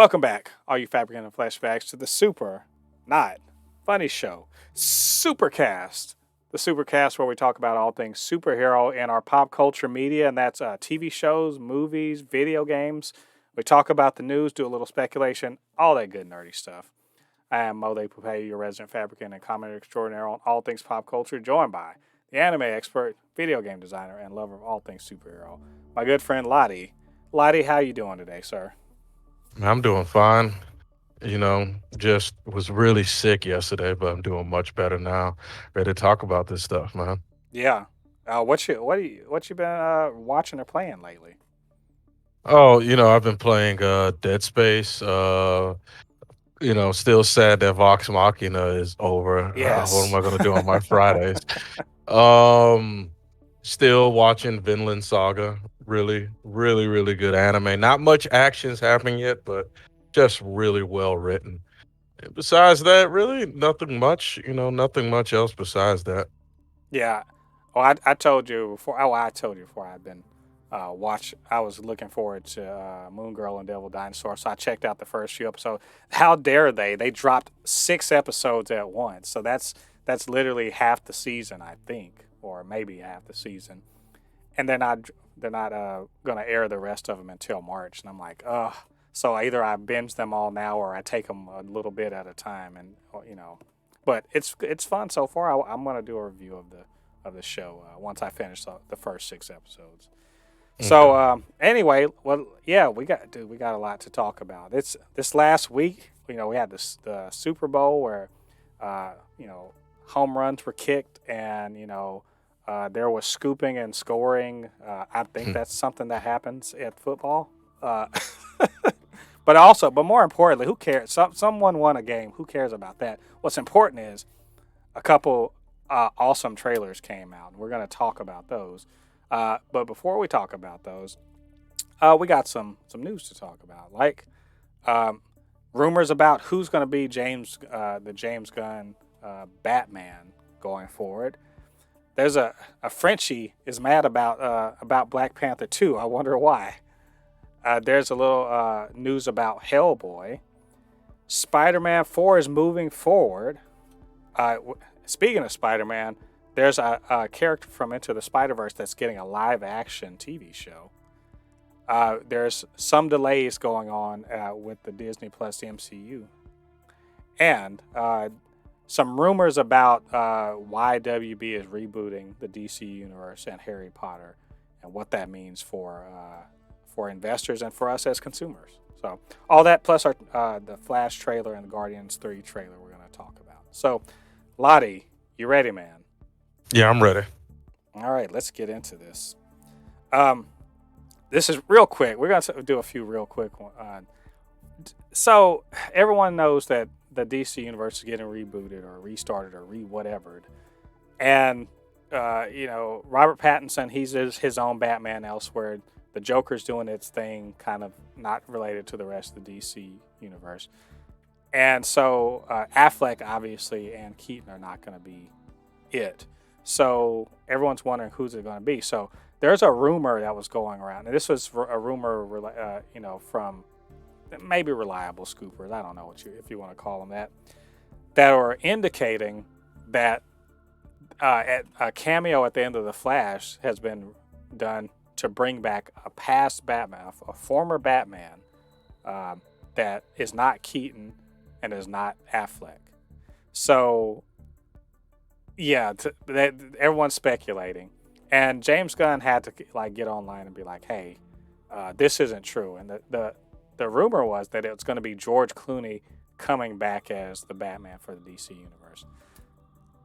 Welcome back, all you Fabricans and Fleshbags, to the super, not funny show, Supercast. The Supercast where we talk about all things superhero in our pop culture media, and that's TV shows, movies, video games. We talk about the news, do a little speculation, all that good nerdy stuff. I am Mo De Pupe, your resident Fabricant and commentator extraordinaire on all things pop culture, joined by the anime expert, video game designer, and lover of all things superhero, my good friend LADI. LADI, how you doing today, sir? I'm doing fine. Just was really sick yesterday, but I'm doing much better now. Ready to talk about this stuff, man. Yeah. What you been watching or playing lately? Oh, I've been playing Dead Space. Still sad that Vox Machina is over. What am Yes. I gonna do on my Fridays? Um, Still watching Vinland Saga. Really, really, really good anime. Not much action's happening yet, but just really well written. Besides that, really nothing much. Nothing much else besides that. Yeah. Well, I told you before. Oh, I told you before. I've been watch. I was looking forward to Moon Girl and Devil Dinosaur, so I checked out the first few episodes. How dare they? They dropped 6 episodes at once, so that's literally half the season, I think, or maybe half the season, and they're not gonna air the rest of them until March. And I'm like, ugh. So either I binge them all now, or I take them a little bit at a time, and But it's fun so far. I'm gonna do a review of the show once I finish the first 6 episodes. So Okay. anyway, well, yeah, we got a lot to talk about. It's this last week. We had the Super Bowl where home runs were kicked, and there was scooping and scoring. I think that's something that happens at football. Uh, but more importantly, who cares? Someone won a game. Who cares about that? What's important is a couple awesome trailers came out, and we're going to talk about those. But before we talk about those, we got some news to talk about, like um, rumors about who's going to be the James Gunn Batman going forward. There's a Frenchie is mad about Black Panther 2. I wonder why. There's a little news about Hellboy. Spider-Man 4 is moving forward. Speaking of Spider-Man, there's a character from Into the Spider-Verse that's getting a live-action TV show. There's some delays going on with the Disney Plus MCU, and some rumors about why WB is rebooting the DC universe and Harry Potter, and what that means for investors and for us as consumers. So all that plus our the Flash trailer and the Guardians 3 trailer we're going to talk about. So, Lottie, you ready, man? Yeah, I'm ready. All right, let's get into this. Um, this is real quick. We're going to do a few real quick ones. So everyone knows that the DC universe is getting rebooted or restarted or re-whatevered, and Robert Pattinson, he's his own Batman elsewhere. The Joker's doing its thing, kind of not related to the rest of the DC universe. And so Affleck, obviously, and Keaton are not going to be it. So everyone's wondering who's it going to be. So there's a rumor that was going around, and this was a rumor, from maybe reliable scoopers. I don't know if you want to call them that are indicating that a cameo at the end of the Flash has been done to bring back a past Batman, a former Batman that is not Keaton and is not Affleck. So yeah, everyone's speculating, and James Gunn had to get online and be like, "Hey, this isn't true." And the rumor was that it was going to be George Clooney coming back as the Batman for the DC universe.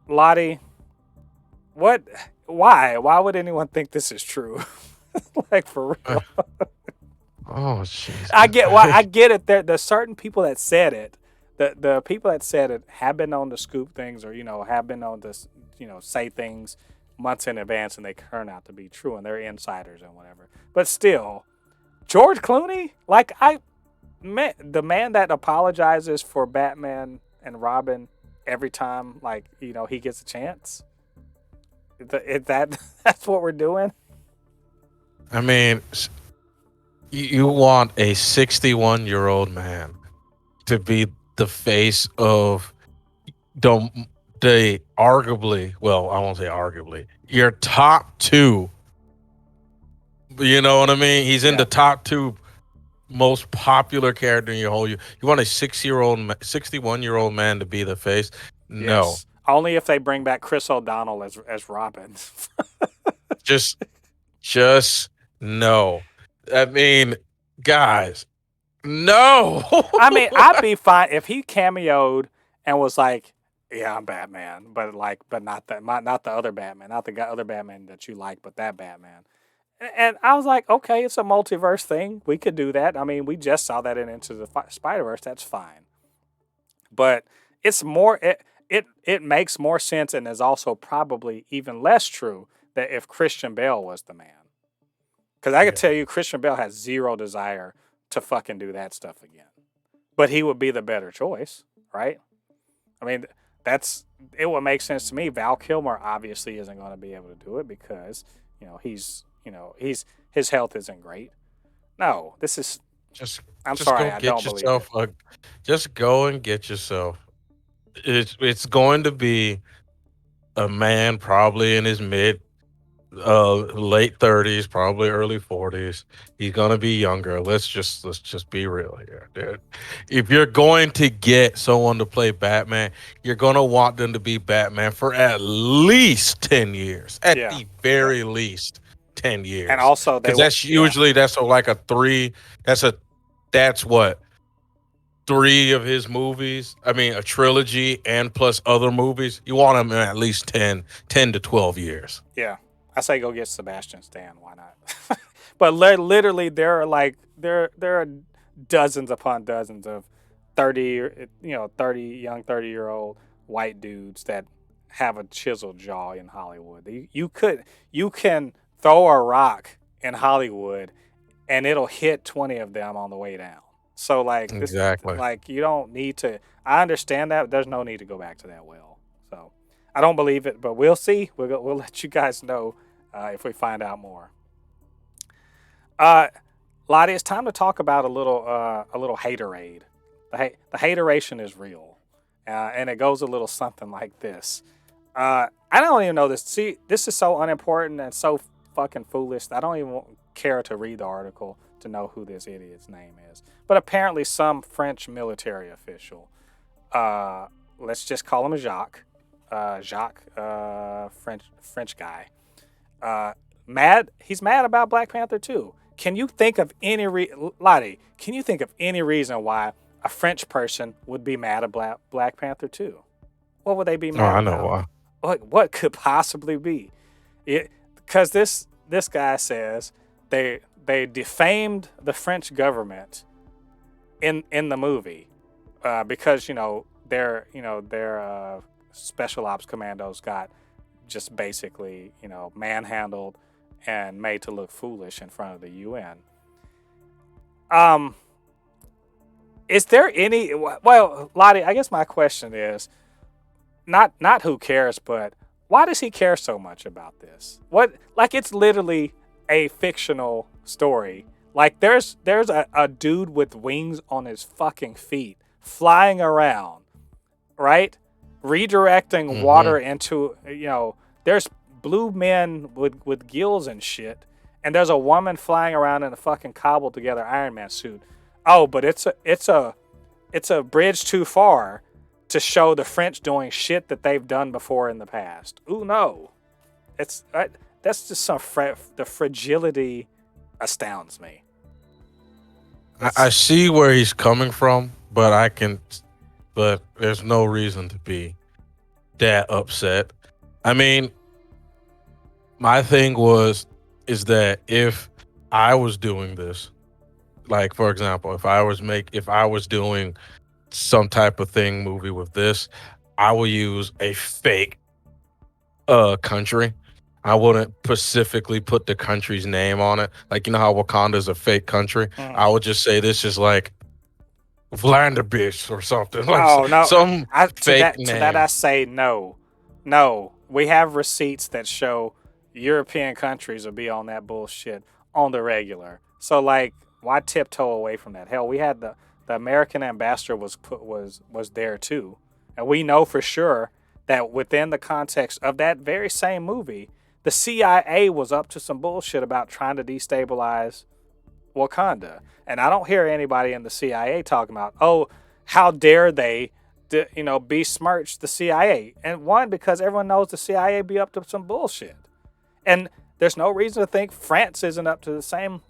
Lottie, what? Why? Why would anyone think this is true? Like, for Uh, real. oh, jeez. I get why. I get it. There's certain people that said it. The people that said it have been known to scoop things, or have been known to say things months in advance, and they turn out to be true, and they're insiders and whatever. But still, George Clooney, the man that apologizes for Batman and Robin every time, he gets a chance. That's what we're doing. I mean, You want a 61-year-old man to be the face of the the arguably, well, I won't say arguably, your top two. You know what I mean? He's in Yeah. the top two most popular character in your whole. You want a 61-year-old man to be the face? No, Yes. Only if they bring back Chris O'Donnell as Robin. just just no. I mean, guys, no. I mean, I'd be fine if he cameoed and was like, "Yeah, I'm Batman," but like, but not the other Batman, not the other Batman that you like, but that Batman. And I was like, okay, it's a multiverse thing. We could do that. I mean, we just saw that in Into the Spider Verse. That's fine. But it's more. It makes more sense, and is also probably even less true that if Christian Bale was the man, because I could Yeah, tell you Christian Bale has zero desire to fucking do that stuff again. But he would be the better choice, right? I mean, that's it. Would make sense to me. Val Kilmer obviously isn't going to be able to do it because he's his health isn't great. No, this is. just I'm just sorry, go I don't get believe it. yourself a. Just go and get yourself. It's going to be a man probably in his late 30s, probably early 40s. He's gonna be younger. Let's just be real here, dude. If you're going to get someone to play Batman, you're gonna want them to be Batman for at least 10 years. At Yeah, the yeah, very least 10 and years. also they Because will. that's Yeah, usually like a three. That's what, three of his movies. I mean, a trilogy and plus other movies. You want him in at least 10 to 12 years. yeah. I say go get Sebastian Stan. Why not? But literally, there are dozens upon dozens of 30-year-old white dudes that have a chiseled jaw in Hollywood. You can throw a rock in Hollywood and it'll hit 20 of them on the way down. So like this, Exactly. like you don't need to. I understand that, but there's no need to go back to that well. So I don't believe it, but we'll see. We'll let you guys know if we find out more. Uh, Lottie, it's time to talk about a little haterade. The hateration is real, and it goes a little something like this. I don't even know this. See, this is so unimportant and so fucking foolish. I don't even care to read the article to know who this idiot's name is. But apparently, some French military official, let's just call him Jacques, French guy, mad. He's mad about Black Panther too. Can you think of Lottie? Can you think of any reason why a French person would be mad at Black Panther too? What would they be Oh, mad I know about? why. What could possibly be? Because this guy says they defamed the French government in the movie because their special ops commandos got just basically manhandled and made to look foolish in front of the UN. Um, is there any? Well, Lottie, I guess my question is not who cares, but why does he care so much about this? What like it's literally a fictional story. Like there's a dude with wings on his fucking feet flying around, right? Redirecting Hmm. water into there's blue men with gills and shit, and there's a woman flying around in a fucking cobbled together Iron Man suit. Oh, but it's a bridge too far to show the French doing shit that they've done before in the past. Ooh no, that's just the fragility astounds me. I It's see where he's coming from, but there's no reason to be that upset. I mean, my thing is that if I was doing this, like for example, if I was doing some type of thing movie with this, I will use a fake country. I wouldn't specifically put the country's name on it. Like you know how Wakanda's a fake country. I mhm. would just say this is like Vlanderbish or something, like Oh no, some fake to that I name. say no, no. We have receipts that show European countries will be on that bullshit on the regular. So like Why tiptoe away from that? Hell, we had the American ambassador was there too, and we know for sure that within the context of that very same movie, the CIA was up to some bullshit about trying to destabilize Wakanda. And I don't hear anybody in the CIA talking about, oh, how dare they, besmirch the CIA. And one, because everyone knows the CIA be up to some bullshit. And there's no reason to think France isn't up to the same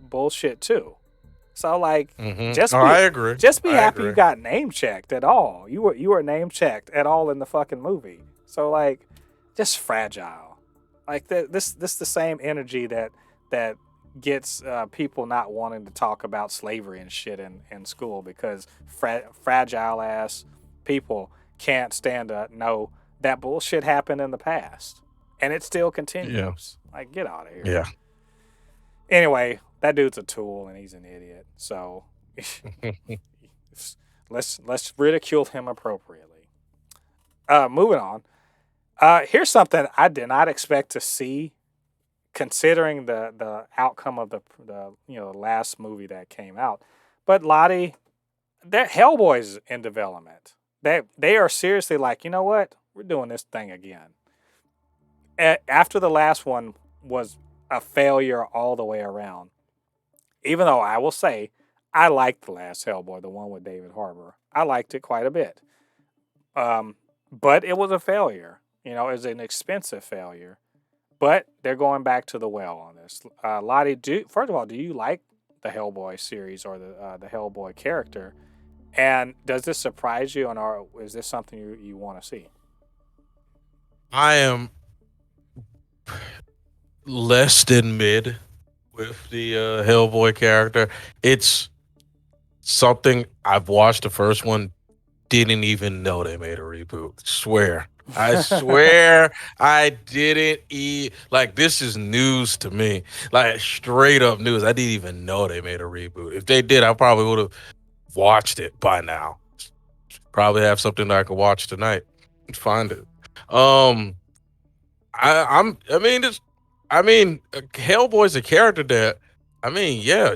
bullshit too. So like, I agree. Just be I happy agree. you got name checked at all. You were name checked at all in the fucking movie. So like, just fragile. Like this the same energy that gets people not wanting to talk about slavery and shit in school because fragile ass people can't stand to know that bullshit happened in the past and it still continues. Like, get out of here. Yeah. Anyway, that dude's a tool and he's an idiot. So let's ridicule him appropriately. Moving on. Here's something I did not expect to see, considering the outcome of the last movie that came out. But LADI, that Hellboy's in development. They are seriously like, you know what? We're doing this thing again. After the last one was a failure all the way around. Even though I will say, I liked the last Hellboy, the one with David Harbour. I liked it quite a bit. But it was a failure. It was an expensive failure. But they're going back to the well on this. LADI, first of all, do you like the Hellboy series or the Hellboy character? And does this surprise you, or is this something you want to see? I am less than mid with the Hellboy character. It's something I've watched the first one, didn't even know they made a reboot. I swear I didn't like this is news to me. Like straight up news. I didn't even know they made a reboot. If they did, I probably would have watched it by now. Probably have something that I could watch tonight. Find it. Hellboy's a character that yeah,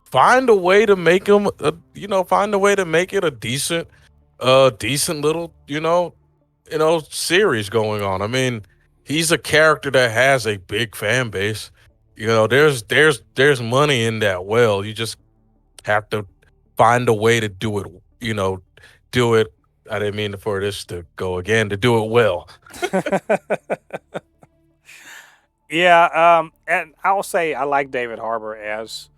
find a way to make him find a way to make it a decent little, series going on. I mean, he's a character that has a big fan base. There's money in that well. You just have to find a way to do it, do it. I didn't mean for this to go again, to do it well. Yeah, and I will say I like David Harbour as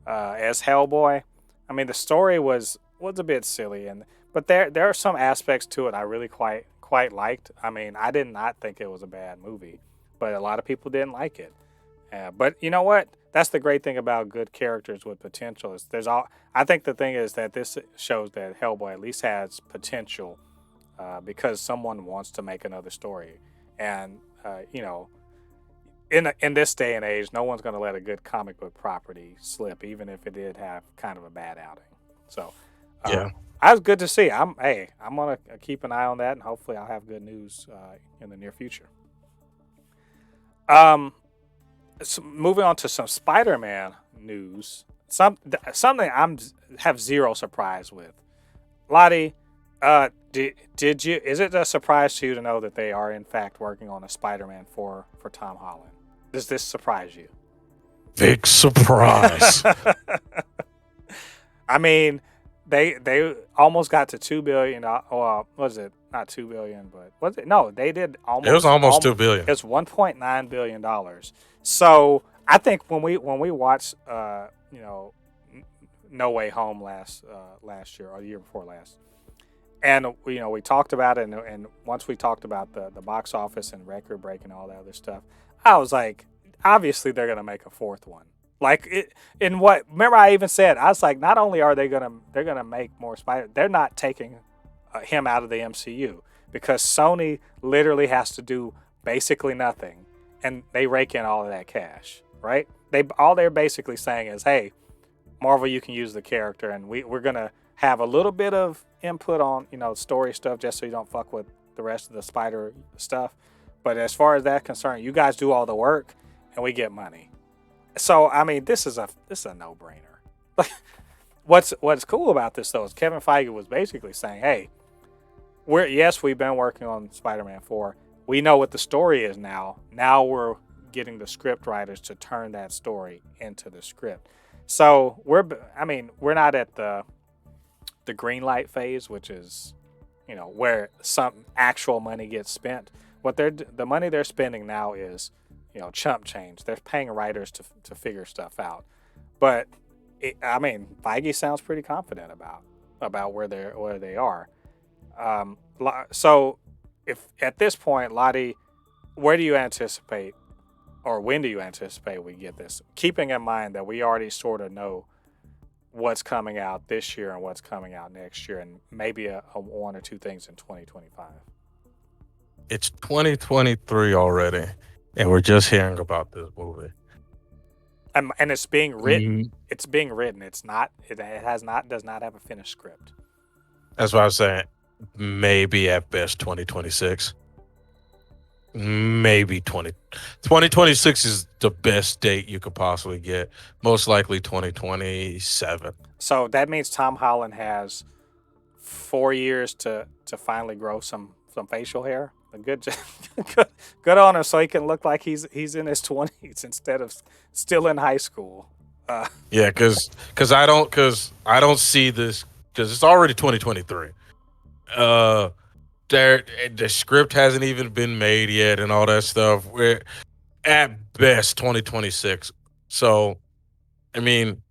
Hellboy. I mean, the story was a bit silly, but there are some aspects to it I really quite liked. I mean, I did not think it was a bad movie, but a lot of people didn't like it. But you know what? That's the great thing about good characters with potential. I think the thing is that this shows that Hellboy at least has potential because someone wants to make another story, and in this day and age, no one's going to let a good comic book property slip, even if it did have kind of a bad outing. So, Yeah. that was good to see. I'm gonna keep an eye on that, and hopefully, I'll have good news in the near future. So moving on to some Spider-Man news, something have zero surprise with. LADI, did you? Is it a surprise to you to know that they are in fact working on a Spider-Man for Tom Holland? Does this surprise you? Big surprise. I mean, they almost got to $2 billion. Was it not 2 billion? But was it? No, they did almost. It was almost 2 billion. It's $1.9 billion. So I think when we watched, No Way Home last year or the year before last, and we talked about it, and once we talked about the box office and record break and all that other stuff, I was like, obviously they're gonna make a fourth one. Like remember I even said, I was like, not only are they're gonna make more Spider, they're not taking him out of the MCU because Sony literally has to do basically nothing, and they rake in all of that cash, right? All they're basically saying is, hey, Marvel, you can use the character, and we're gonna have a little bit of input on story stuff just so you don't fuck with the rest of the Spider stuff. But as far as that's concerned, you guys do all the work, and we get money. So I mean, this is a no brainer. What's cool about this though is Kevin Feige was basically saying, hey, we've been working on Spider-Man 4. We know what the story is now. Now we're getting the script writers to turn that story into the script. So we're not at the green light phase, which is, where some actual money gets spent. The money they're spending now is, chump change. They're paying writers to figure stuff out. But Feige sounds pretty confident about where they are. So, if at this point, LADI, where do you anticipate, or when do you anticipate we get this? Keeping in mind that we already sort of know what's coming out this year and what's coming out next year, and maybe a one or two things in 2025. It's 2023 already, and we're just hearing about this movie. And it's being written. Mm, It's being written. It's not. It has not. Does not have a finished script. That's what I was saying. Maybe at best 2026. Maybe 2026 is the best date you could possibly get. Most likely 2027. So that means Tom Holland has 4 years to finally grow some facial hair. A good, good on him, so he can look like he's in his 20s instead of still in high school. Yeah, because I don't see this because it's already 2023. Uh, the script hasn't even been made yet and all that stuff. We're at best 2026. So I mean,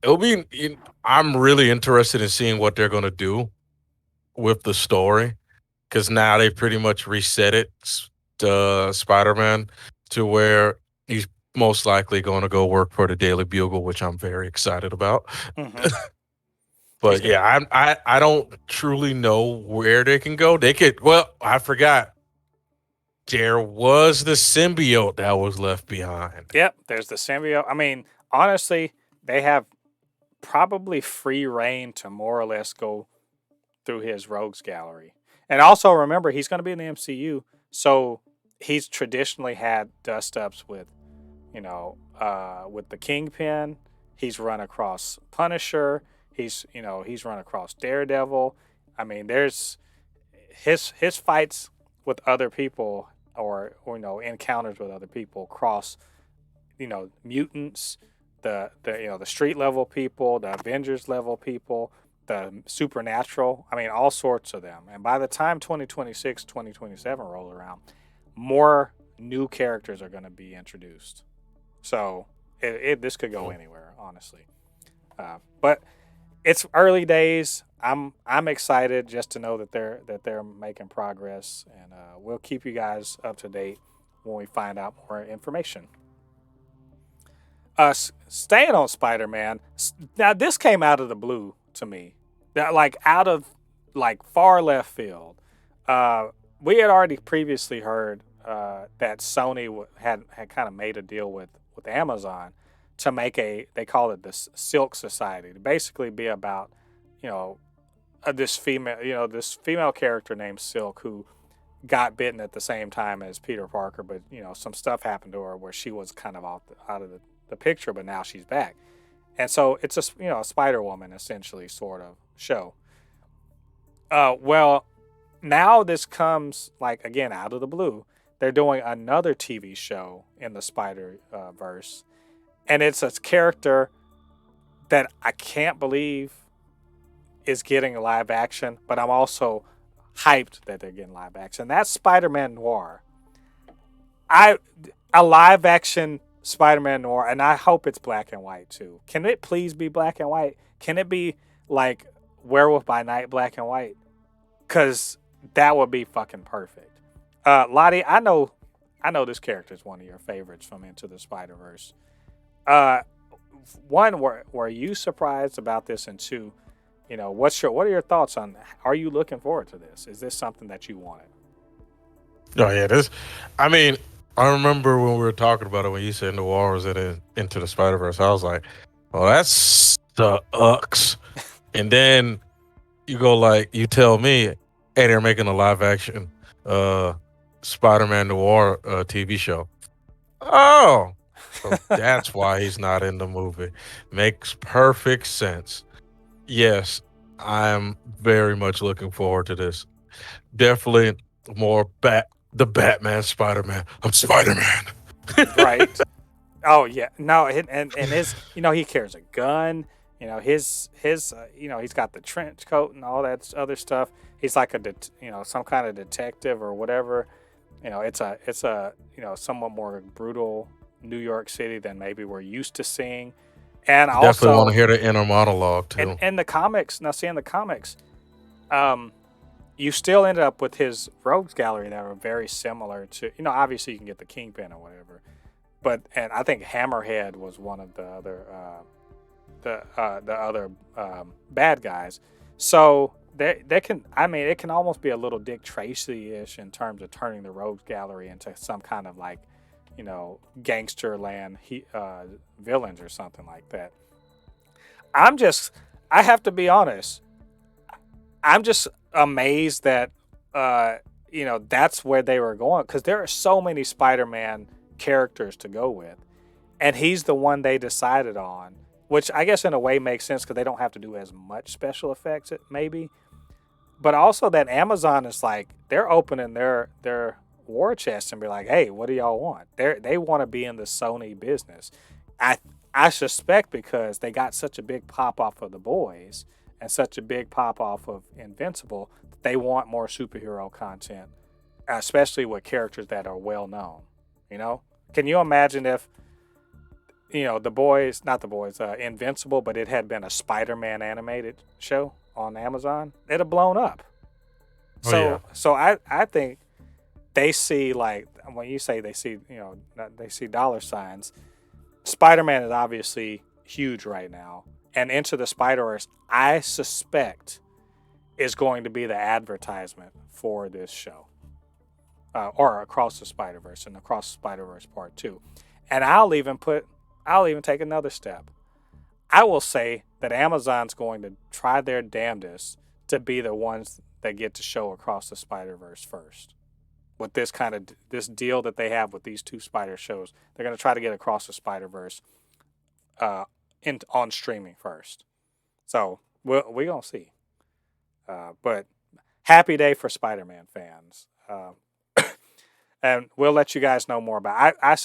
it'll be. I'm really interested in seeing what they're gonna do with the story because now they pretty much reset it, the Spider-Man, to where he's most likely going to go work for the Daily Bugle, which I'm very excited about. Mm-hmm. But yeah, I don't truly know where they can go. They could. Well, I forgot. There was the symbiote that was left behind. Yep, there's the symbiote. I mean, honestly, they have probably free reign to more or less go through his rogues gallery. And also remember, he's going to be in the MCU, so he's traditionally had dust ups with the Kingpin. He's run across Punisher. He's run across Daredevil. I mean, there's his fights with other people, or encounters with other people cross mutants, the street level people, the Avengers level people, the supernatural. I mean, all sorts of them. And by the time 2026, 2027 rolls around, more new characters are going to be introduced. So this could go anywhere, honestly. But it's early days. I'm excited just to know that they're making progress, and we'll keep you guys up to date when we find out more information. Staying on Spider-Man. Now this came out of the blue to me, like out of like far left field. We had already previously heard that Sony had kind of made a deal with Amazon to make they call it the Silk Society, to basically be about this female character named Silk who got bitten at the same time as Peter Parker, but some stuff happened to her where she was kind of out of the picture, but now she's back. And so it's a Spider Woman essentially sort of show. Well, now this comes like again out of the blue. They're doing another TV show in the Spider verse, and it's a character that I can't believe is getting live action, but I'm also hyped that they're getting live action. That's Spider-Man Noir. A live action Spider-Man Noir, and I hope it's black and white too. Can it please be black and white? Can it be like Werewolf by Night black and white? Because that would be fucking perfect. LADI, I know this character is one of your favorites from Into the Spider-Verse. One, were you surprised about this? And two, what are your thoughts on? Are you looking forward to this? Is this something that you wanted? Oh yeah, I mean, I remember when we were talking about it when you said Noir was Into the Spider-Verse. I was like, "Oh, that sucks." And then you tell me, "Hey, they're making a live action Spider-Man Noir TV show." Oh, So that's why he's not in the movie. Makes perfect sense. Yes, I'm very much looking forward to this. Definitely more the Batman Spider-Man. I'm Spider-Man. Right. Oh yeah, no, and his, he carries a gun. He's got the trench coat and all that other stuff. He's like some kind of detective or whatever. It's a somewhat more brutal New York City than maybe we're used to seeing, and Definitely want to also hear the inner monologue and too. and the comics. Now, seeing the comics, um, you still ended up with his rogues gallery that were very similar to, obviously you can get the Kingpin or whatever, and I think Hammerhead was one of the other bad guys. So they can, I mean, it can almost be a little Dick Tracy ish in terms of turning the rogues gallery into some kind of like, gangster land villains or something like that. I'm just, I have to be honest, I'm just amazed that that's where they were going, because there are so many Spider-Man characters to go with, and he's the one they decided on, which I guess in a way makes sense because they don't have to do as much special effects, maybe. But also that Amazon is like, they're opening their war chest and be like, hey, what do y'all want? They want to be in the Sony business. I I suspect because they got such a big pop off of the boys and such a big pop off of Invincible, they want more superhero content, especially with characters that are well known. You know, can you imagine if the boys, not the boys, Invincible, but it had been a Spider-Man animated show on Amazon? It'd have blown up. Oh yeah. So I think they see, like, when you say they see, they see dollar signs. Spider-Man is obviously huge right now, and Into the Spider-Verse, I suspect, is going to be the advertisement for this show, or Across the Spider-Verse and Across the Spider-Verse Part 2. And I'll even take another step. I will say that Amazon's going to try their damnedest to be the ones that get to show Across the Spider-Verse first. With this deal that they have with these two Spider shows, they're going to try to get Across the Spider-Verse on streaming first. So we're going to see. But happy day for Spider-Man fans. And we'll let you guys know more about it. I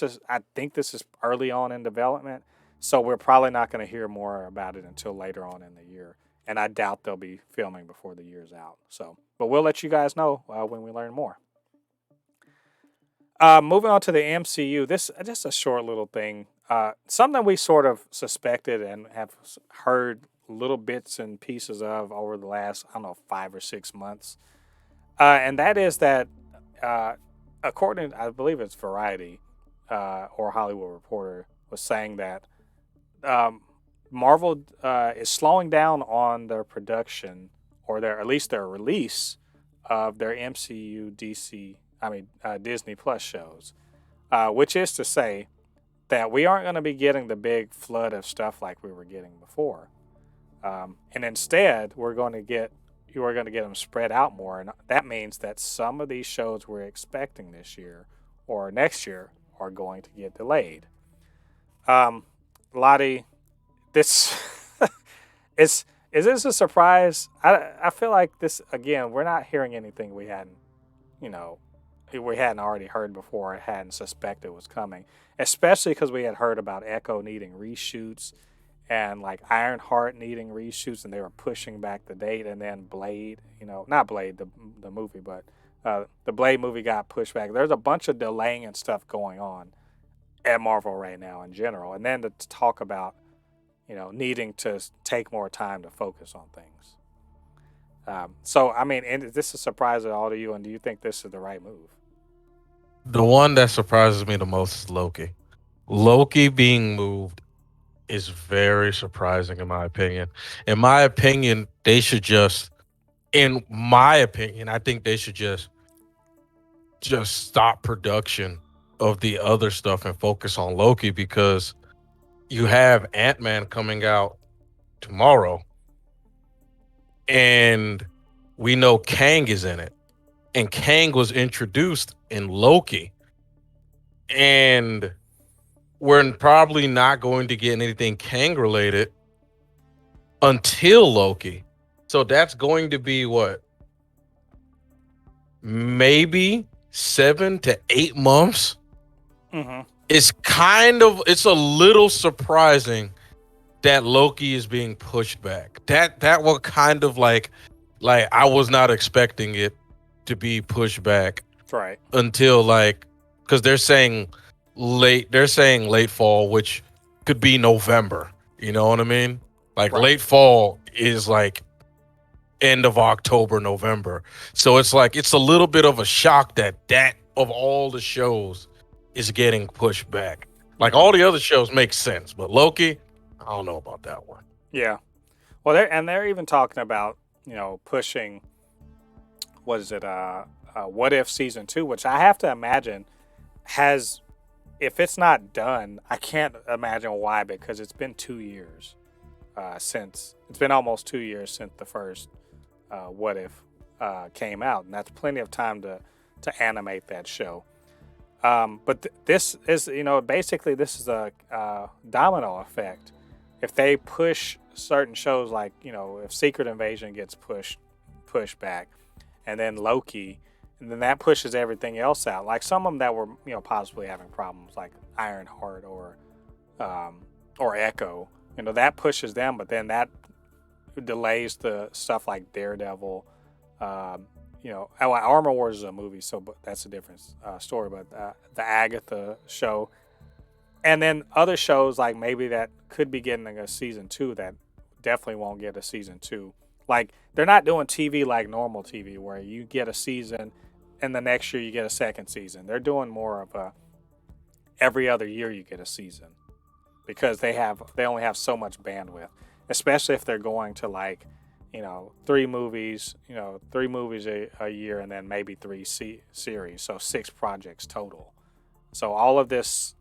think this is early on in development, so we're probably not going to hear more about it until later on in the year. And I doubt they'll be filming before the year's out. But we'll let you guys know when we learn more. Moving on to the MCU, this just a short little thing. Something we sort of suspected and have heard little bits and pieces of over the last, I don't know, 5 or 6 months. And that is that, according, I believe it's Variety or Hollywood Reporter, was saying that Marvel is slowing down on their production, or at least their release of their Disney Plus shows, which is to say that we aren't going to be getting the big flood of stuff like we were getting before, and instead you are going to get them spread out more, and that means that some of these shows we're expecting this year or next year are going to get delayed. LADI, this is this a surprise? I feel like this, again, we're not hearing anything we hadn't already heard before, or hadn't suspected was coming, especially because we had heard about Echo needing reshoots and like Ironheart needing reshoots, and they were pushing back the date. And then Blade, not Blade the movie, but the Blade movie got pushed back. There's a bunch of delaying and stuff going on at Marvel right now in general, and then to talk about needing to take more time to focus on things. So I mean, is this a surprise at all to you, and do you think this is the right move? The one that surprises me the most is Loki. Loki being moved is very surprising in my opinion. In my opinion, they should just in my opinion, I think they should just stop production of the other stuff and focus on Loki, because you have Ant-Man coming out tomorrow, and we know Kang is in it. And Kang was introduced in Loki. And we're probably not going to get anything Kang related until Loki. So that's going to be what, maybe 7 to 8 months. Mm-hmm. It's a little surprising that Loki is being pushed back. That was kind of like I was not expecting it to be pushed back Right. until like, because they're saying late fall, which could be November. You know what I mean? Like Right. late fall is like end of October, November. So it's like it's a little bit of a shock that of all the shows is getting pushed back. Like all the other shows make sense, but Loki, I don't know about that one. Yeah. Well, they're even talking about pushing, what is it, What If season 2, which I have to imagine has, if it's not done, I can't imagine why, because it's been 2 years since it's been almost 2 years since the first What If came out, and that's plenty of time to animate that show. But this is, basically this is a domino effect. If they push certain shows, like if Secret Invasion gets pushed back, and then Loki, and then that pushes everything else out. Like some of them that were possibly having problems, like Ironheart or Echo. That pushes them, but then that delays the stuff like Daredevil. Armor Wars is a movie, so but that's a different story. But the Agatha show, and then other shows like maybe that could be getting a season 2 that definitely won't get a season 2. Like they're not doing TV like normal TV where you get a season and the next year you get a second season. They're doing more of a every other year you get a season, because they only have so much bandwidth, especially if they're going to like 3 movies, 3 movies a year, and then maybe 3 series, so 6 projects total. So all of this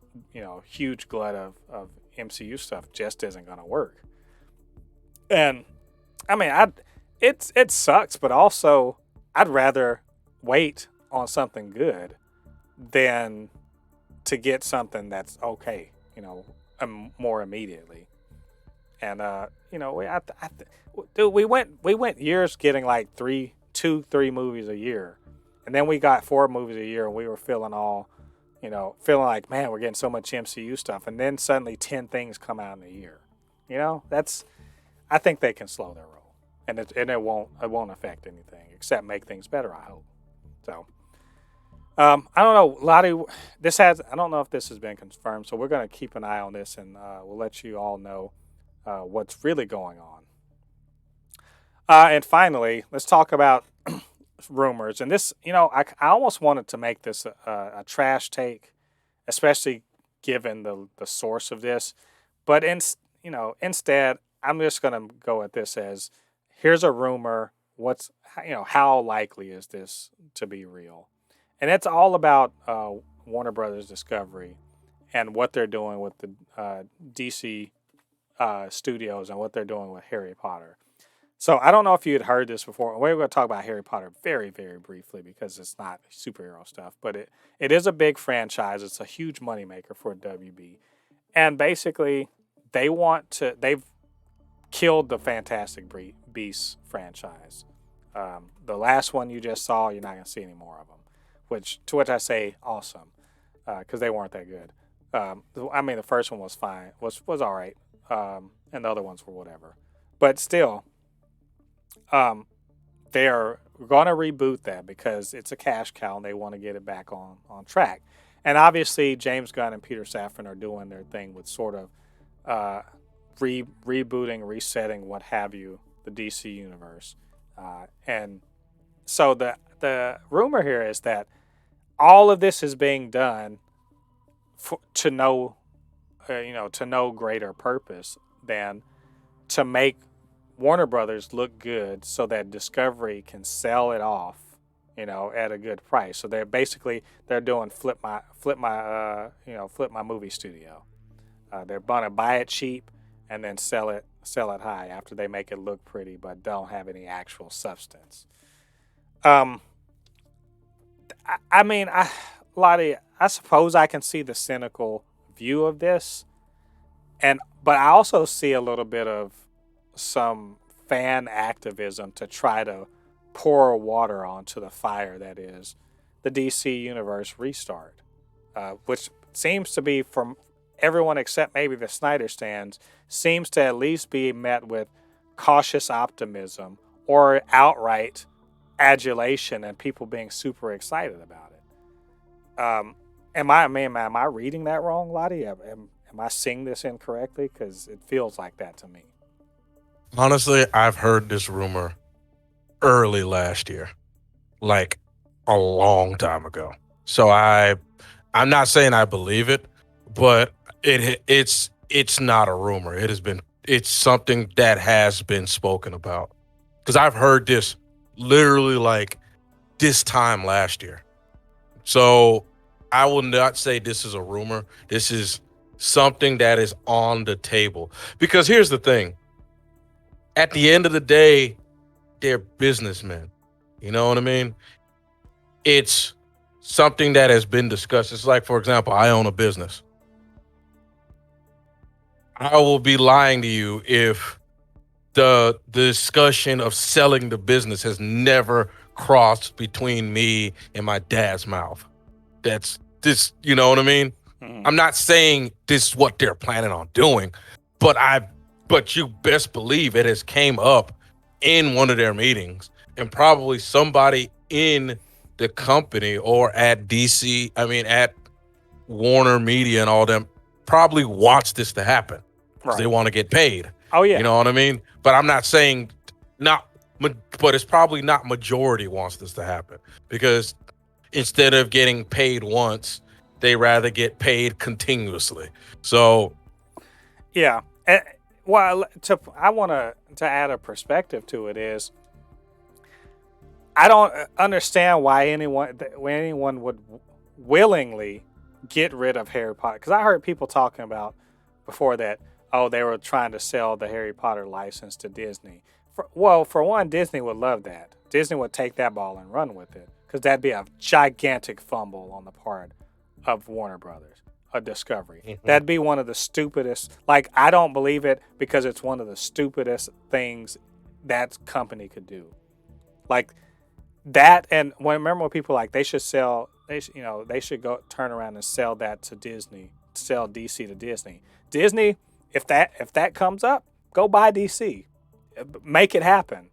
huge glut of MCU stuff just isn't going to work. And I mean, it sucks, but also I'd rather wait on something good than to get something that's okay, more immediately. And dude, we went years getting like 3 movies a year, and then we got 4 movies a year, and we were feeling like, man, we're getting so much MCU stuff, and then suddenly 10 things come out in a year. I think they can slow their roll, and it won't affect anything except make things better, I hope. So, I don't know, Lottie. I don't know if this has been confirmed, so we're going to keep an eye on this, and we'll let you all know what's really going on. And finally, let's talk about rumors. And this, I almost wanted to make this a trash take, especially given the source of this. But instead, I'm just going to go at this as, here's a rumor. How likely is this to be real? And it's all about Warner Brothers Discovery and what they're doing with the DC studios and what they're doing with Harry Potter. So I don't know if you had heard this before. We're going to talk about Harry Potter very, very briefly because it's not superhero stuff, but it is a big franchise. It's a huge moneymaker for WB. And basically, they've killed the Fantastic Beasts franchise. The last one you just saw, you're not going to see any more of them, to which I say awesome, because they weren't that good. I mean, the first one was fine, was all right, and the other ones were whatever. But still, they're going to reboot that because it's a cash cow and they want to get it back on track. And obviously, James Gunn and Peter Safran are doing their thing with sort of rebooting, resetting, what have you, the DC universe. And so the rumor here is that all of this is being done to no greater purpose than to make Warner Brothers look good, so that Discovery can sell it off, at a good price. So they're doing flip my movie studio. They're gonna buy it cheap and then sell it high after they make it look pretty, but don't have any actual substance. I mean, Lottie, I suppose I can see the cynical view of this, but I also see a little bit of some fan activism to try to pour water onto the fire that is the DC Universe restart, which seems to be, from everyone except maybe the Snyder stands, seems to at least be met with cautious optimism or outright adulation and people being super excited about it. Am I reading that wrong, LADI? Am I seeing this incorrectly? Because it feels like that to me. Honestly, I've heard this rumor early last year, like a long time ago. So I'm not saying I believe it, but it's not a rumor. It's something that has been spoken about. Because I've heard this literally like this time last year. So I will not say this is a rumor. This is something that is on the table. Because here's the thing. At the end of the day, they're businessmen. You know what I mean? It's something that has been discussed. It's like, for example, I own a business. I will be lying to you if the discussion of selling the business has never crossed between me and my dad's mouth. That's this, you know what I mean? Mm-hmm. I'm not saying this is what they're planning on doing, but you best believe it has came up in one of their meetings, and probably somebody in the company or at DC, I mean at Warner Media and all them probably wants this to happen because they Right. want to get paid. Oh yeah. You know what I mean? But I'm not saying not, but it's probably not majority wants this to happen because instead of getting paid once, they rather get paid continuously. So Yeah. Well, I want to add a perspective to it is I don't understand why anyone would willingly get rid of Harry Potter, because I heard people talking about before that, oh, they were trying to sell the Harry Potter license to Disney. For one, Disney would love that. Disney would take that ball and run with it, because that'd be a gigantic fumble on the part of Warner Brothers, a Discovery. Mhm. That'd be one of the stupidest. Like, I don't believe it because it's one of the stupidest things that company could do. Like that, and remember when people like they should sell, they should go turn around and sell that to Disney, sell DC to Disney. Disney, if that comes up, go buy DC, make it happen.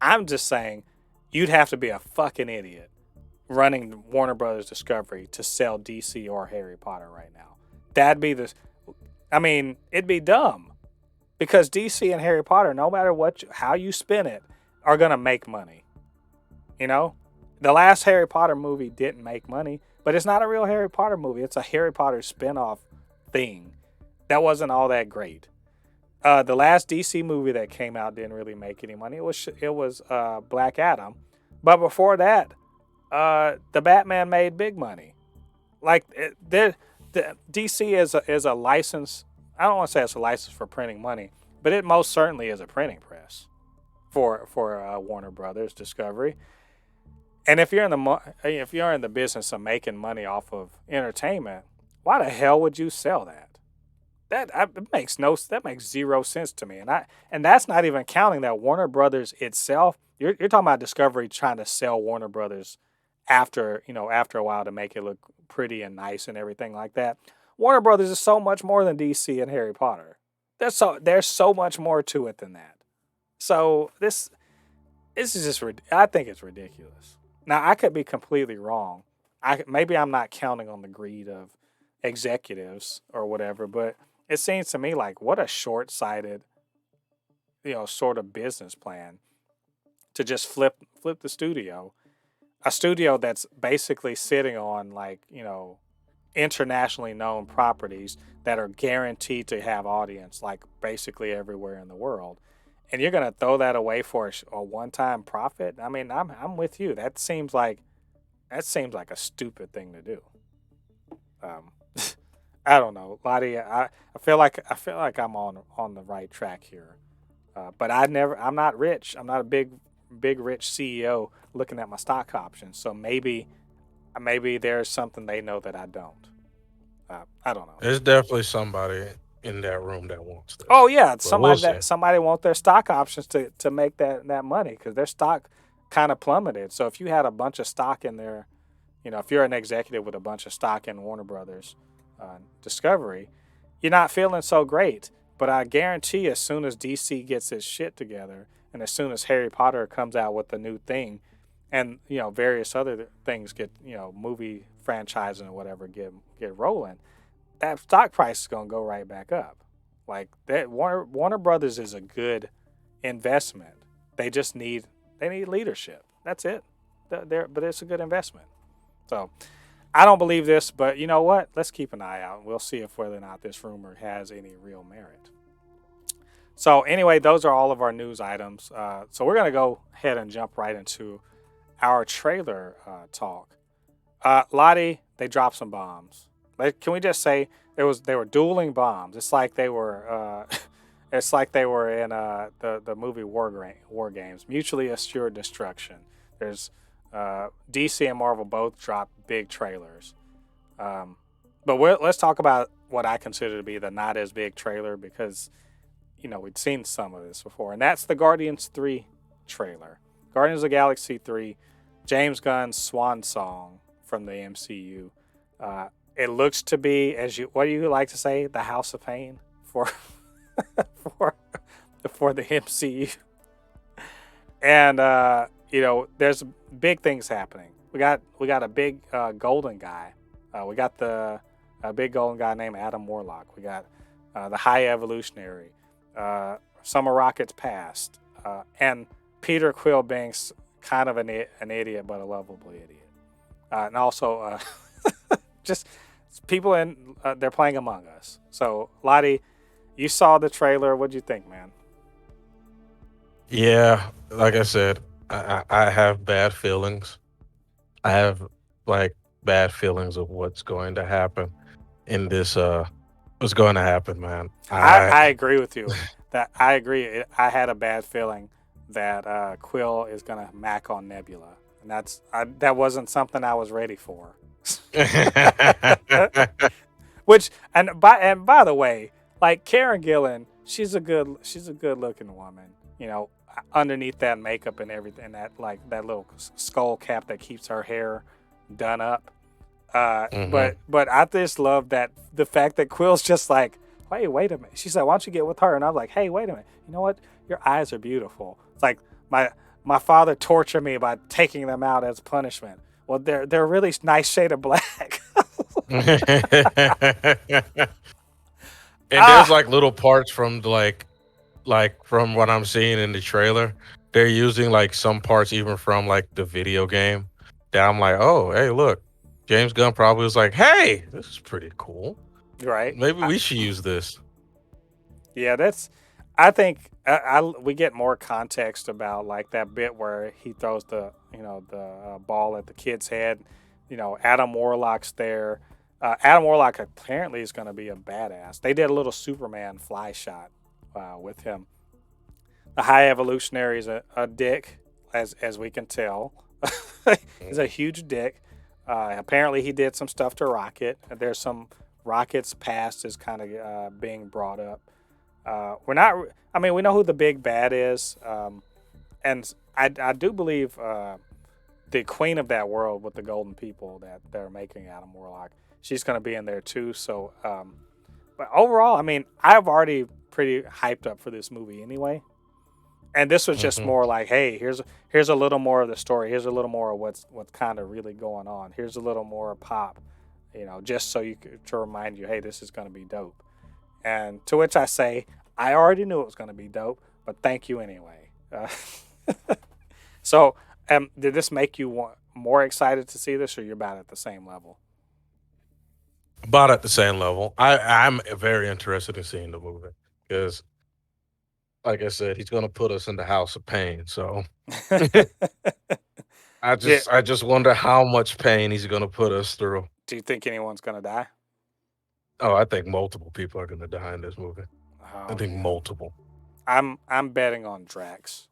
I'm just saying, you'd have to be a fucking idiot running Warner Brothers Discovery to sell DC or Harry Potter right now. That'd be it'd be dumb, because DC and Harry Potter, no matter how you spin it, are gonna make money. You know, the last Harry Potter movie didn't make money, but it's not a real Harry Potter movie. It's a Harry Potter spin-off thing that wasn't all that great. The last DC movie that came out didn't really make any money. It was Black Adam, but before that, the Batman made big money. Like the DC is a license. I don't want to say it's a license for printing money, but it most certainly is a printing press for Warner Brothers Discovery. And if you're in the business of making money off of entertainment, why the hell would you sell that? That makes zero sense to me. And that's not even counting that Warner Brothers itself. You're talking about Discovery trying to sell Warner Brothers after a while to make it look pretty and nice and everything like that. Warner Brothers is so much more than DC and Harry Potter. There's so much more to it than that. So this is just, I think it's ridiculous. Now, I could be completely wrong. Maybe I'm not counting on the greed of executives or whatever, but it seems to me like what a short-sighted, sort of business plan to just flip the studio. A studio that's basically sitting on internationally known properties that are guaranteed to have audience like basically everywhere in the world. And you're gonna throw that away for a one-time profit? I mean, I'm with you. That seems like a stupid thing to do. I don't know, LADI. I feel like I'm on the right track here. But I'm not rich. I'm not a big rich CEO looking at my stock options. So maybe there's something they know that I don't. I don't know. There's definitely somebody in that room that wants Oh this, yeah, but we'll somebody see. that somebody want their stock options to make that money because their stock kind of plummeted. So if you had a bunch of stock in there, if you're an executive with a bunch of stock in Warner Brothers Discovery, you're not feeling so great. But I guarantee, as soon as DC gets its shit together, and as soon as Harry Potter comes out with a new thing, and various other things get movie franchising or whatever get rolling, that stock price is gonna go right back up. Like that, Warner Brothers is a good investment. They just need leadership. That's it. But it's a good investment. So I don't believe this, but you know what? Let's keep an eye out. We'll see if whether or not this rumor has any real merit. So anyway, those are all of our news items. So we're gonna go ahead and jump right into our trailer talk. LADI, they dropped some bombs. Like, can we just say they were dueling bombs? It's like they were it's like they were in the movie War Games, mutually assured destruction. There's DC and Marvel both dropped big trailers, but let's talk about what I consider to be the not as big trailer because we'd seen some of this before, and that's the Guardians 3 trailer. Guardians of the Galaxy 3, James Gunn's swan song from the MCU. It looks to be, what do you like to say, the House of Pain for for for the MCU. And there's big things happening. We got a big golden guy. We got the big golden guy named Adam Warlock. We got the High Evolutionary, Summer Rockets Past, and Peter Quill being kind of an idiot but a lovable idiot, and also just people they're playing Among Us. So Lottie, you saw the trailer. What'd you think, man? Yeah, like I said, I have bad feelings. I have like bad feelings of what's going to happen in this. What's going to happen, man? I agree with you. That I agree. I had a bad feeling that Quill is gonna mac on Nebula, and that wasn't something I was ready for. Which and by the way, like Karen Gillan, she's a good looking woman. Underneath that makeup and everything, that little skull cap that keeps her hair done up. hmm But I just love that the fact that Quill's just like, hey, wait a minute. She said, why don't you get with her? And I'm like, hey, wait a minute. You know what? Your eyes are beautiful. It's like my father tortured me by taking them out as punishment. Well, they're a really nice shade of black. And there's ah, like little parts from like from what I'm seeing in the trailer, they're using like some parts even from like the video game. That I'm like, oh, hey, look, James Gunn probably was like, hey, this is pretty cool. right. Maybe we should use this. Yeah, that's. I think we get more context about like that bit where he throws the ball at the kid's head. Adam Warlock's there. Adam Warlock apparently is going to be a badass. They did a little Superman fly shot with him. The High Evolutionary is a dick, as we can tell. He's a huge dick. Apparently, he did some stuff to Rocket. There's some Rocket's past is kind of being brought up. We're not. I mean, we know who the big bad is, and I do believe the queen of that world with the golden people that they're making Adam Warlock. She's going to be in there too. So, but overall, I mean, I've already pretty hyped up for this movie anyway. And this was just hmm more like, hey, here's a little more of the story. Here's a little more of what's kind of really going on. Here's a little more pop, just so to remind you, hey, this is going to be dope. And to which I say, I already knew it was going to be dope, but thank you anyway. So, did this make you more excited to see this, or you're about at the same level? About at the same level. I'm very interested in seeing the movie because, like I said, he's gonna put us in the house of pain. So Yeah. I just wonder how much pain he's gonna put us through. Do you think anyone's going to die? Oh, I think multiple people are gonna die in this movie. I Oh think man, multiple. I'm betting on Drax.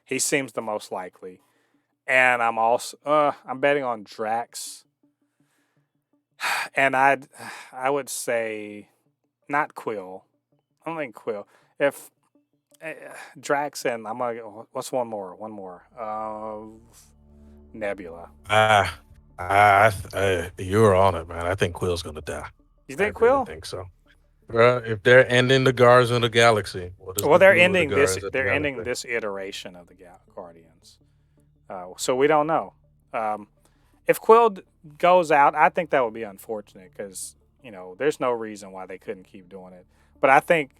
He seems the most likely, and I'm betting on Drax. And I would say not Quill. I don't think Quill. If uh, Drax and I'm gonna go, what's one more? One more. Nebula. Ah, you're on it, man. I think Quill's gonna die. You I think really Quill? think so. If they're ending the Guardians of the Galaxy, what does Well, the do with the Guardians of the They're ending Galaxy? this iteration of the Guardians. So we don't know. Um, if Quill goes out, I think that would be unfortunate because there's no reason why they couldn't keep doing it. But I think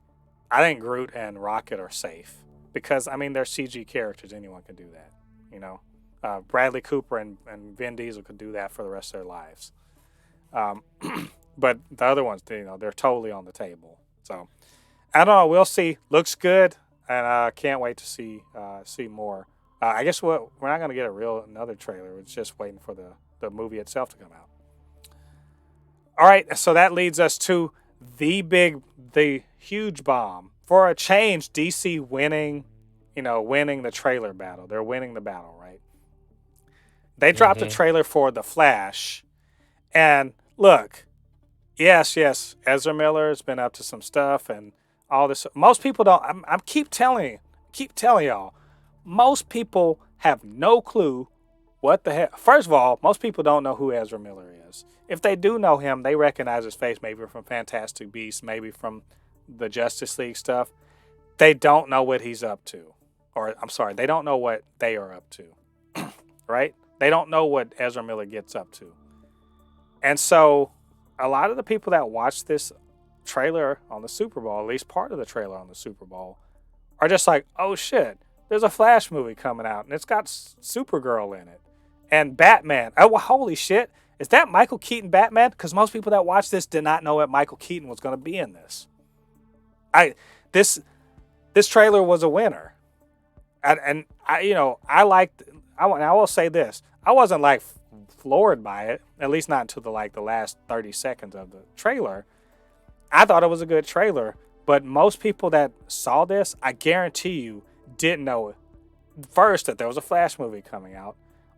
Groot and Rocket are safe because I mean they're CG characters. Anyone can do that. You know, Bradley Cooper and Vin Diesel could do that for the rest of their lives. Um, but the other ones, they're totally on the table. So I don't know. We'll see. Looks good, and can't wait to see more. I guess we're not gonna get another trailer. We're just waiting for the movie itself to come out. All right, so that leads us to the huge bomb. For a change, DC winning, winning the trailer battle. They're winning the battle, right? They dropped a Hmm. trailer for The Flash, and look, yes, Ezra Miller has been up to some stuff and all this. Most people don't. I'm keep telling y'all. Most people have no clue what the heck. First of all, most people don't know who Ezra Miller is. If they do know him, they recognize his face maybe from Fantastic Beasts, maybe from the Justice League stuff. They don't know what he's up to, or I'm sorry, they don't know what they are up to, right? They don't know what Ezra Miller gets up to. And so a lot of the people that watch this trailer on the Super Bowl, at least part of the trailer on the Super Bowl, are just like, oh shit, there's a Flash movie coming out and it's got Supergirl in it. And Batman. Oh, well, holy shit. Is that Michael Keaton Batman? Because most people that watch this did not know that Michael Keaton was going to be in this. I this this trailer was a winner. And I liked. I will say this. I wasn't like floored by it, at least not until the last 30 seconds of the trailer. I thought it was a good trailer, but most people that saw this, I guarantee you, didn't know first that there was a Flash movie coming out,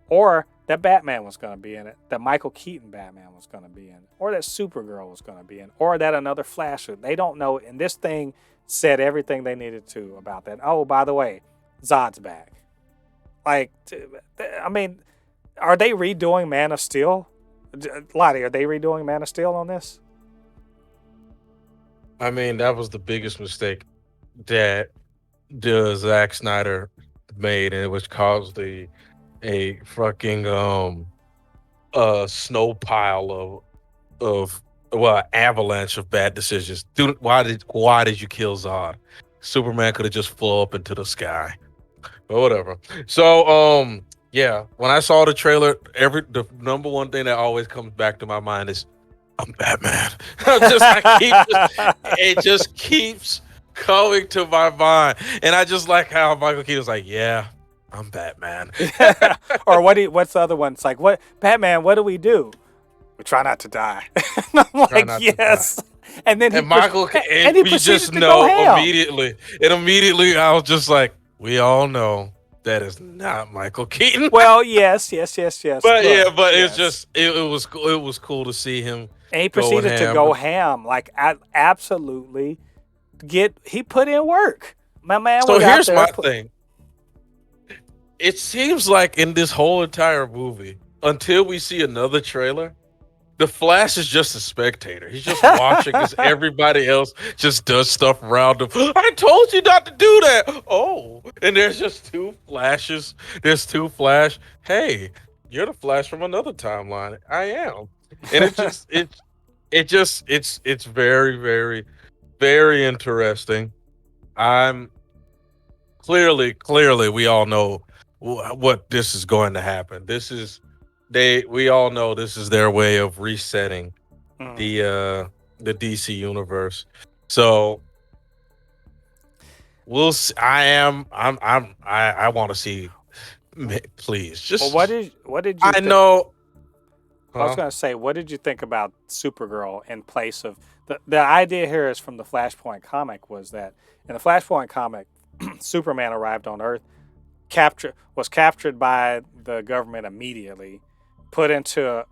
or that Batman was going to be in it, that Michael Keaton Batman was going to be in, or that Supergirl was going to be in, or that another Flash. They don't know, and this thing said everything they needed to about that. Oh, by the way, Zod's back. Like, I mean, are they redoing Man of Steel? LADI, are they redoing Man of Steel on this? I mean, that was the biggest mistake that the Zack Snyder made, and it was caused a fucking snow pile of well, avalanche of bad decisions. Dude, why did you kill Zod? Superman could have just flew up into the sky. But whatever. So yeah, when I saw the trailer, the number one thing that always comes back to my mind is I'm Batman. It just keeps coming to my mind. And I just like how Michael Keaton was like, yeah, I'm Batman. Or what's the other one? It's like, what Batman, what do? We try not to die. And I'm Try like, not to die. yes. And then And Michael, and and he we proceeded just to go know ham. immediately. And immediately I was just like, we all know that is not Michael Keaton. Well, yes. But Look, yeah, but it's yes. just it was cool to see him And he going proceeded to ham. go ham. Like, absolutely he put in work. My man So was out here's there. my thing. It seems like in this whole entire movie, until we see another trailer, the Flash is just a spectator. He's just watching as everybody else just does stuff around him. I told you not to do that. Oh, and there's just two Flashes. There's two Flash. Hey, you're the Flash from another timeline. I am, and it's very very very interesting. I'm clearly we all know what this is going to happen. We all know this is their way of resetting Mm. the DC universe. So we'll see. I want to see, please Well, just what did you I think? know. I was Huh? gonna say, what did you think about Supergirl in place of the idea here is from the Flashpoint comic was that in the Flashpoint comic, Superman arrived on Earth, was captured by the government immediately, put into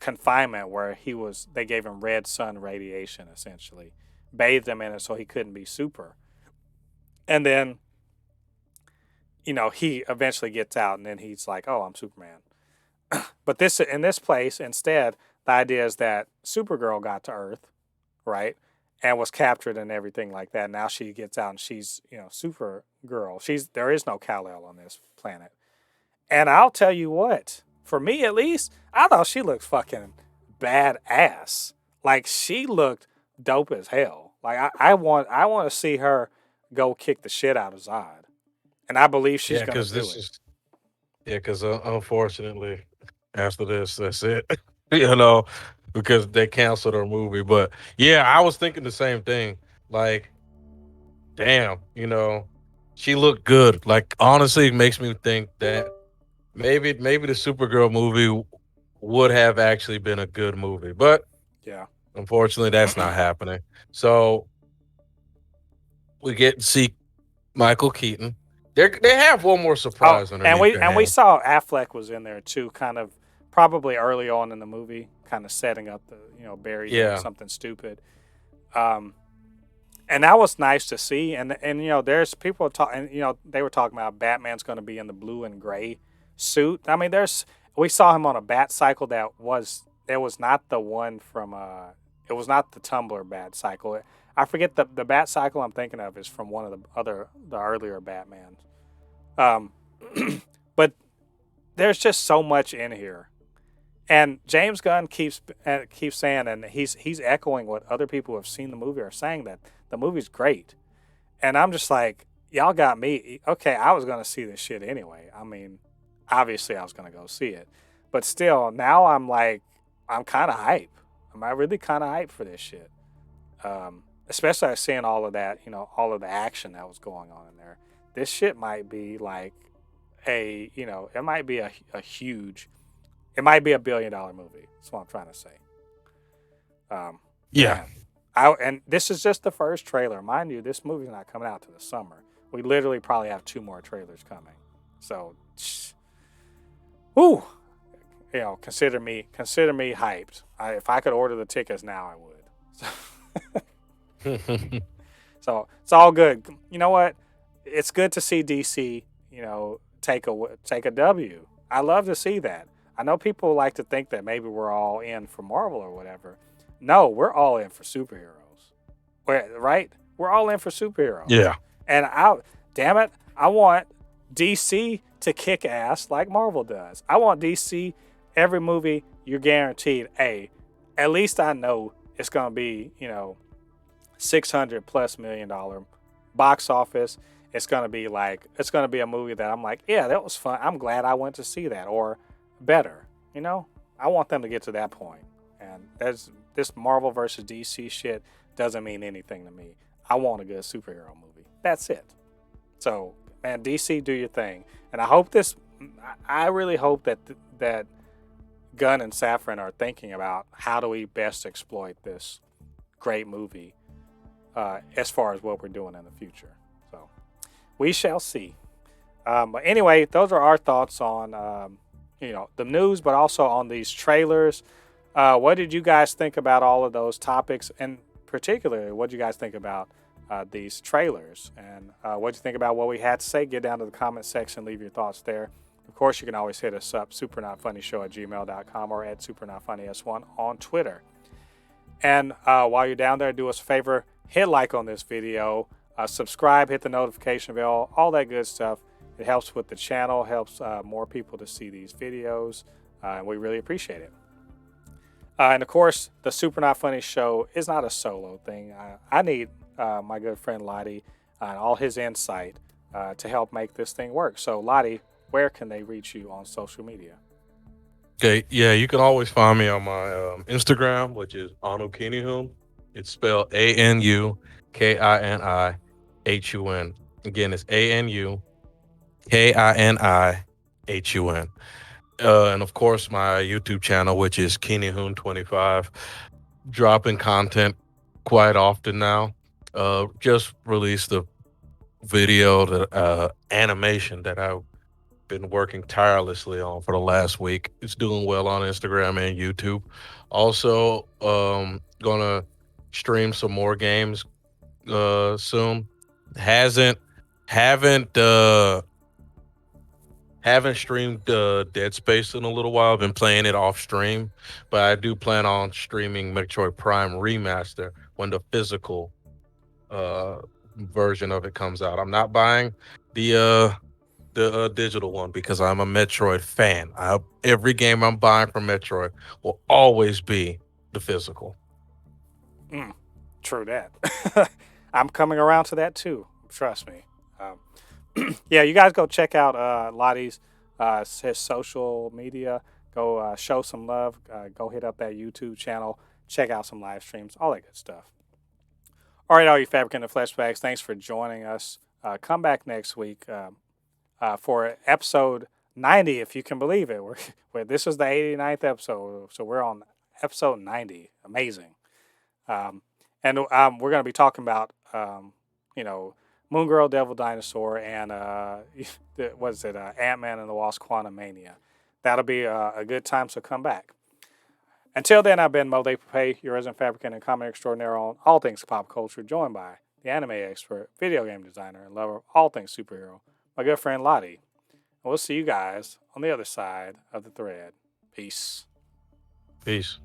confinement where they gave him red sun radiation, essentially bathed him in it so he couldn't be super. And then he eventually gets out, and then he's like, oh, I'm Superman. But in this place, instead, the idea is that Supergirl got to Earth, right, and was captured and everything like that. Now she gets out and she's Supergirl. There is no Kal-El on this planet. And I'll tell you what, for me at least, I thought she looked fucking badass. Like, she looked dope as hell. Like, I want to see her go kick the shit out of Zod, and I believe she's Yeah, gonna because do this it. is yeah, because unfortunately, after this, that's it. you know, because they canceled her movie. But yeah, I was thinking the same thing. Like, damn, she looked good. Like, honestly, it makes me think that maybe the Supergirl movie would have actually been a good movie. But Yeah. unfortunately, that's not happening. So we get to see Michael Keaton. They have one more Oh, surprise and underneath we their and we hand. saw Affleck was in there too, kind of probably early on in the movie, kind of setting up the Barry doing Yeah, something stupid. Um, and that was nice to see. And there's people talking. They were talking about Batman's going to be in the blue and gray suit. I mean, we saw him on a bat cycle it was not the one from it was not the Tumblr bat cycle. I forget the bat cycle I'm thinking of is from one of the earlier Batmans. Um, but there's just so much in here. And James Gunn keeps saying, and he's echoing what other people who have seen the movie are saying, that the movie's great. And I'm just like, y'all got me. Okay, I was gonna see this shit anyway. I mean, obviously I was gonna go see it, but still, now I'm like, I'm kind of hype. Am I really kind of hype for this shit? Especially seeing all of that, all of the action that was going on in there. This shit might be like it might be a huge, it might be $1 billion movie. That's what I'm trying to say. yeah, Man, and this is just the first trailer, mind you. This movie's not coming out to the summer. We literally probably have 2 more trailers coming. So, whoo, consider me hyped. If I could order the tickets now, I would. So it's all good. You know what? It's good to see DC, take a W. I love to see that. I know people like to think that maybe we're all in for Marvel or whatever. No, we're all in for superheroes. Right? We're all in for superheroes. yeah, And damn it, I want DC to kick ass like Marvel does. I want DC, every movie, you're guaranteed, at least I know it's going to be, $600+ million box office. It's gonna be a movie that I'm like, yeah, that was fun. I'm glad I went to see that, or better. I want them to get to that point. And this Marvel versus DC shit doesn't mean anything to me. I want a good superhero movie. That's it. So, man, DC, do your thing. And I really hope that Gunn and Safran are thinking about how do we best exploit this great movie as far as what we're doing in the future. So we shall see. But anyway, those are our thoughts on the news, but also on these trailers. What did you guys think about all of those topics, and particularly, what did you guys think about these trailers? And what did you think about what we had to say? Get down to the comment section, leave your thoughts there. Of course, you can always hit us up, supernotfunnyshow@gmail.com or at supernotfunnys1 on Twitter. And while you're down there, do us a favor, hit like on this video, subscribe, hit the notification bell, all that good stuff. It helps with the channel, helps more people to see these videos, and we really appreciate it. And of course, the Super Not Funny Show is not a solo thing. I need my good friend LADI and all his insight to help make this thing work. So LADI, where can they reach you on social media? Okay, yeah, you can always find me on my Instagram, which is Anukinihun. It's spelled ANUKINIHUN. Again, it's ANUKINIHUN. And of course, my YouTube channel, which is Kinihun25, dropping content quite often now. Just released a video, that animation that I been working tirelessly on for the last week. It's doing well on Instagram and YouTube. Also, gonna stream some more games soon. Hasn't haven't haven't streamed Dead Space in a little while. I've been playing it off stream, but I do plan on streaming Metroid Prime Remaster when the physical uh version of it comes out. I'm not buying the digital one because I'm a Metroid fan. Every game I'm buying from Metroid will always be the physical. True that. I'm coming around to that too. Trust me. Yeah, you guys go check out Lottie's his social media. Go show some love. Go hit up that YouTube channel. Check out some live streams. All that good stuff. All right, all you Fabricant and Fleshbags, thanks for joining us. Come back next week for episode 90, if you can believe it. This is the 89th episode, so we're on episode 90. Amazing. And we're going to be talking about, Moon Girl, Devil Dinosaur, and Ant-Man and the Wasp: Quantumania. That'll be a good time, so come back. Until then, I've been Mo De Pape, your resident fabricant and comment extraordinaire on all things pop culture, joined by the anime expert, video game designer, and lover of all things superhero, my good friend Lottie. And we'll see you guys on the other side of the thread. Peace. Peace.